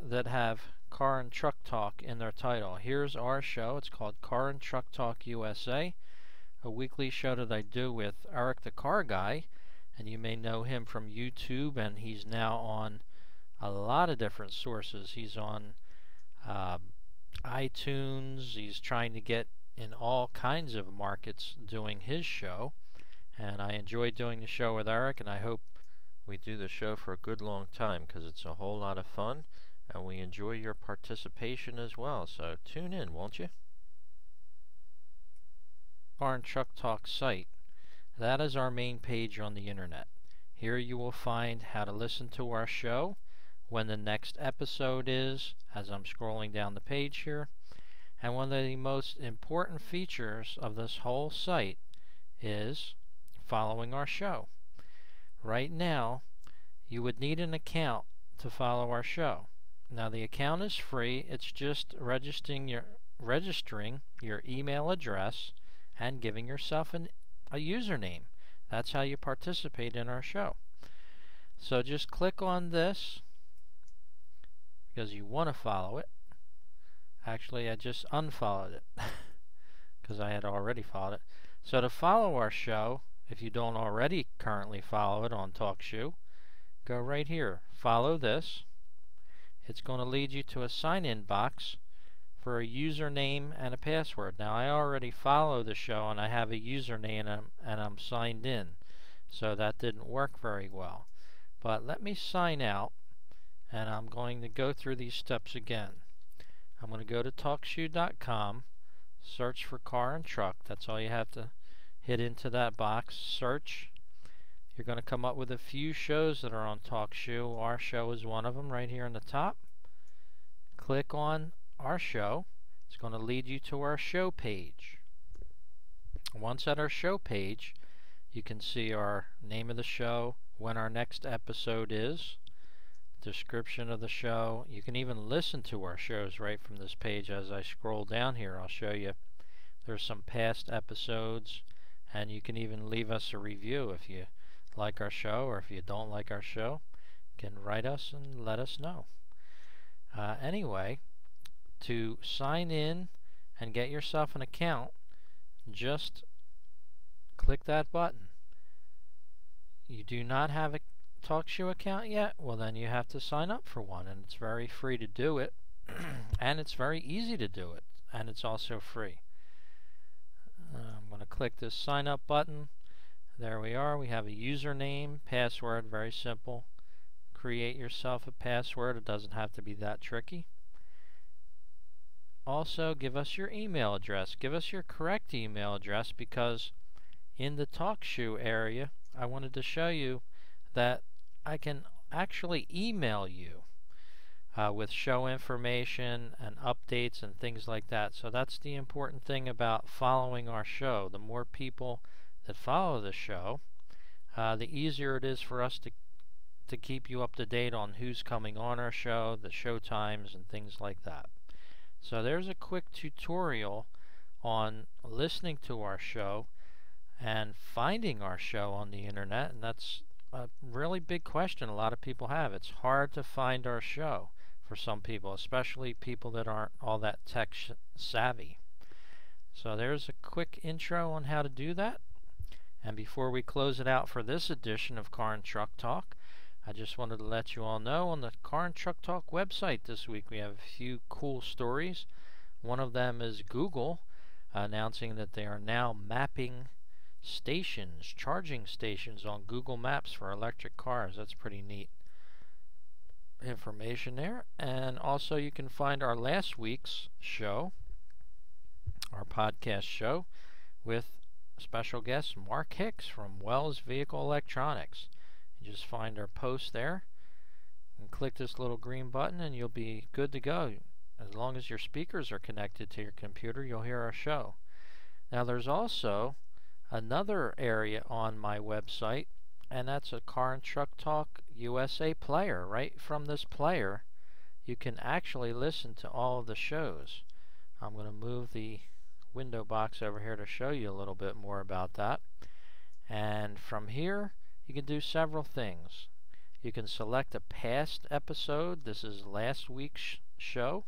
that have Car and Truck Talk in their title. Here's our show. It's called Car and Truck Talk USA, a weekly show that I do with Eric the Car Guy, and you may know him from YouTube, and he's now on a lot of different sources. He's on iTunes. He's trying to get in all kinds of markets doing his show, and I enjoy doing the show with Eric, and I hope we do the show for a good long time because it's a whole lot of fun, and we enjoy your participation as well. So tune in, won't you? Car and Truck Talk site. That is our main page on the internet. Here you will find how to listen to our show, when the next episode is, as I'm scrolling down the page here. And one of the most important features of this whole site is following our show. Right now, you would need an account to follow our show. Now the account is free. It's just registering your email address and giving yourself a username. That's how you participate in our show. So just click on this because you want to follow it. Actually, I just unfollowed it because I had already followed it. So to follow our show, if you don't already currently follow it on Talkshoe, go right here. Follow this. It's going to lead you to a sign-in box for a username and a password. Now, I already follow the show and I have a username and I'm signed in, so that didn't work very well. But let me sign out, and I'm going to go through these steps again. I'm going to go to Talkshoe.com, search for car and truck. That's all you have to hit into that box. Search. You're going to come up with a few shows that are on Talkshoe. Our show is one of them right here on the top. Click on our show. It's going to lead you to our show page. Once at our show page, you can see our name of the show, when our next episode is, description of the show. You can even listen to our shows right from this page. As I scroll down here, I'll show you there's some past episodes, and you can even leave us a review if you like our show, or if you don't like our show, you can write us and let us know. Anyway, to sign in and get yourself an account, just click that button. You do not have a Talkshoe account yet? Well, then you have to sign up for one, and it's very free to do it, and it's very easy to do it, and it's also free. I'm going to click this sign up button. There we are. We have a username, password, very simple. Create yourself a password. It doesn't have to be that tricky. Also, give us your email address. Give us your correct email address, because in the Talkshoe area, I wanted to show you that I can actually email you with show information and updates and things like that. So that's the important thing about following our show. The more people that follow the show, the easier it is for us to keep you up to date on who's coming on our show, the show times, and things like that. So there's a quick tutorial on listening to our show and finding our show on the internet, and that's a really big question a lot of people have. It's hard to find our show for some people, especially people that aren't all that tech savvy. So there's a quick intro on how to do that. And before we close it out for this edition of Car and Truck Talk, I just wanted to let you all know on the Car and Truck Talk website this week we have a few cool stories. One of them is Google announcing that they are now mapping stations, charging stations on Google Maps for electric cars. That's pretty neat information there. And also you can find our last week's show, our podcast show, with special guest Mark Hicks from Wells Vehicle Electronics. You just find our post there and click this little green button and you'll be good to go. As long as your speakers are connected to your computer, you'll hear our show. Now there's also another area on my website, and that's a Car and Truck Talk USA player. Right from this player, you can actually listen to all of the shows. I'm going to move the window box over here to show you a little bit more about that. And from here, you can do several things. You can select a past episode. This is last week's show.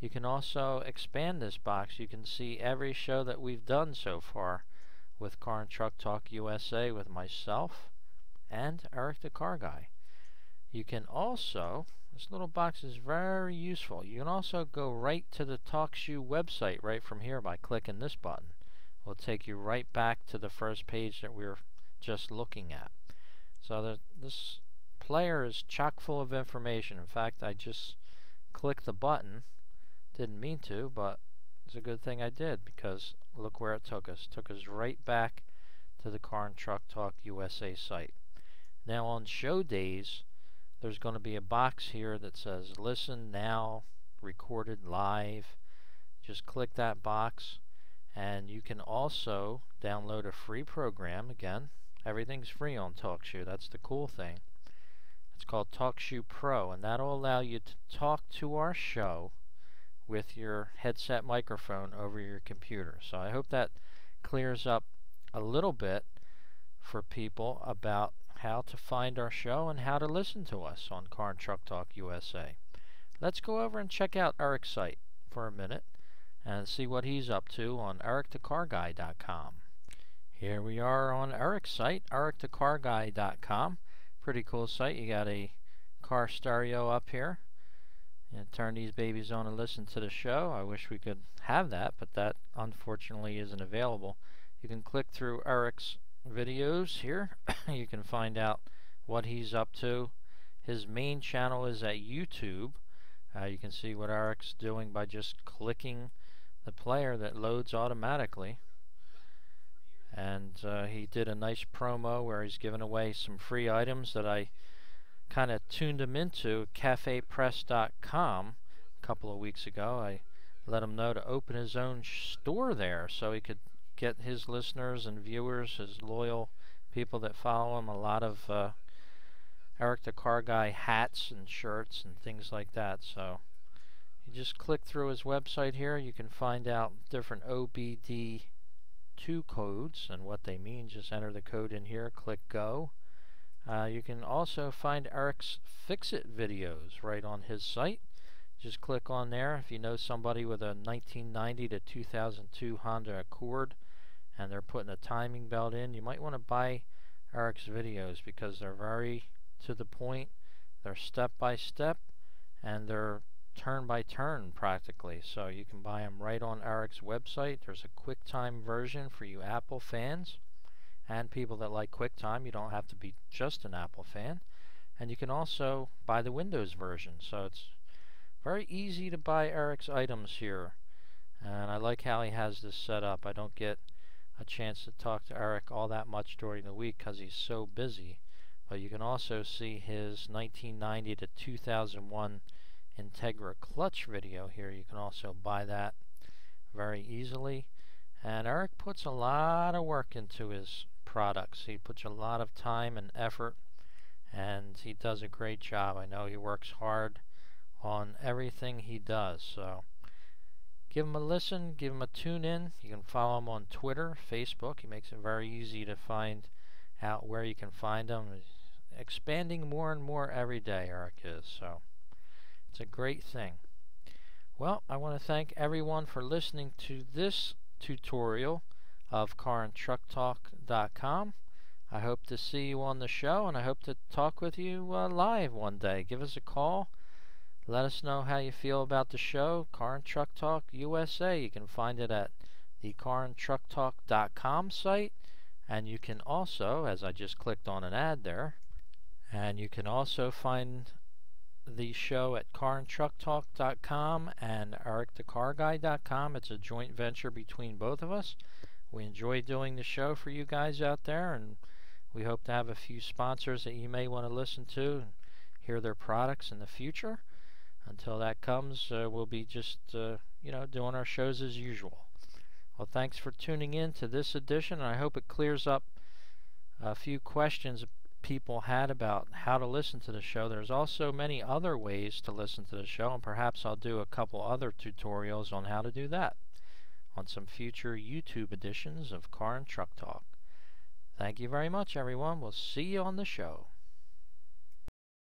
You can also expand this box. You can see every show that we've done so far with Car and Truck Talk USA with myself and Eric the Car Guy. You can also, this little box is very useful. You can also go right to the Talkshoe website right from here by clicking this button. It will take you right back to the first page that we were just looking at. So this player is chock full of information. In fact, I just clicked the button. Didn't mean to, but it's a good thing I did, because look where it took us. It took us right back to the Car and Truck Talk USA site. Now on show days, there's going to be a box here that says Listen Now, Recorded Live. Just click that box, and you can also download a free program. Again, everything's free on Talkshoe. That's the cool thing. It's called Talkshoe Pro, and that'll allow you to talk to our show with your headset microphone over your computer. So I hope that clears up a little bit for people about how to find our show and how to listen to us on Car and Truck Talk USA. Let's go over and check out Eric's site for a minute and see what he's up to on ericthecarguy.com. Here we are on Eric's site, ericthecarguy.com. Pretty cool site. You got a car stereo up here. And turn these babies on and listen to the show. I wish we could have that, but that unfortunately isn't available. You can click through Eric's videos here. You can find out what he's up to. His main channel is at YouTube. You can see what Eric's doing by just clicking the player that loads automatically. And he did a nice promo where he's giving away some free items that I kind of tuned him into cafepress.com a couple of weeks ago. I let him know to open his own store there so he could get his listeners and viewers, his loyal people that follow him, a lot of Eric the Car Guy hats and shirts and things like that. So you just click through his website here. You can find out different OBD2 codes and what they mean. Just enter the code in here, click go. You can also find Eric's Fix-It videos right on his site. Just click on there. If you know somebody with a 1990 to 2002 Honda Accord and they're putting a timing belt in, you might want to buy Eric's videos because they're very to the point. They're step by step and they're turn by turn practically. So you can buy them right on Eric's website. There's a QuickTime version for you Apple fans and people that like QuickTime. You don't have to be just an Apple fan. And you can also buy the Windows version. So it's very easy to buy Eric's items here. And I like how he has this set up. I don't get a chance to talk to Eric all that much during the week because he's so busy. But you can also see his 1990 to 2001 Integra clutch video here. You can also buy that very easily. And Eric puts a lot of work into his products. He puts a lot of time and effort, and he does a great job. I know he works hard on everything he does. So give him a listen, give him a tune in. You can follow him on Twitter, Facebook. He makes it very easy to find out where you can find him. He's expanding more and more every day, Eric is. So it's a great thing. Well, I want to thank everyone for listening to this tutorial of carandtrucktalk.com. I hope to see you on the show, and I hope to talk with you live one day. Give us a call. Let us know how you feel about the show. Car and Truck Talk USA. You can find it at the carandtrucktalk.com site, and you can also, as I just clicked on an ad there, and you can also find the show at carandtrucktalk.com and ericthecarguy.com. It's a joint venture between both of us. We enjoy doing the show for you guys out there, and we hope to have a few sponsors that you may want to listen to and hear their products in the future. Until that comes, we'll be just doing our shows as usual. Well, thanks for tuning in to this edition, and I hope it clears up a few questions people had about how to listen to the show. There's also many other ways to listen to the show, and perhaps I'll do a couple other tutorials on how to do that on some future YouTube editions of Car and Truck Talk. Thank you very much, everyone. We'll see you on the show.